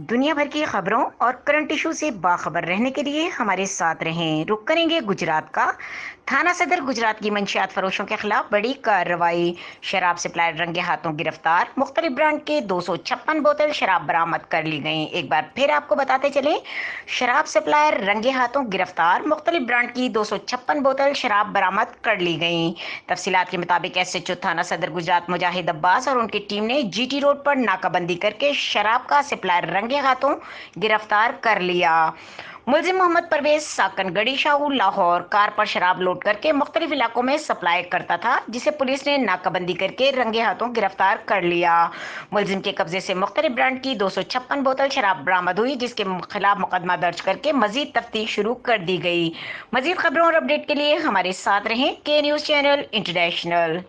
दुनिया भर की खबरों और करंट इशू से बाखबर रहने के लिए हमारे साथ रहें। रुक करेंगे गुजरात का। थाना सदर गुजरात की मंशियात फरोशों के खिलाफ बड़ी कार्रवाई। शराब सप्लायर रंगे हाथों गिरफ्तार। मुख्तलिफ ब्रांड के 256 बोतल शराब बरामद कर ली गई। एक बार फिर आपको बताते चले, शराब सप्लायर रंगे हाथों गिरफ्तार। मुख्तलिफ ब्रांड की 256 बोतल शराब बरामद कर ली गई। तफसीलात के मुताबिक एसएचओ थाना सदर गुजरात मुजाहिद अब्बास और उनकी टीम ने जीटी रोड पर नाकाबंदी करके शराब का सप्लायर रंगे हाथों गिरफ्तार कर लिया। मुलजिम मोहम्मद परवेज साकन गढ़ी शाहू लाहौर कार पर शराब लोड करके मुख्तलिफ इलाकों में सप्लाई करता था, जिसे पुलिस ने नाकाबंदी करके रंगे हाथों गिरफ्तार कर लिया। मुलजिम के कब्जे से मुख्तलिफ ब्रांड की 256 बोतल शराब बरामद हुई, जिसके खिलाफ मुकदमा दर्ज करके मजीद तफ्तीश शुरू कर दी गई। मजीद खबरों और अपडेट के लिए हमारे साथ रहें। के न्यूज़ चैनल इंटरनेशनल।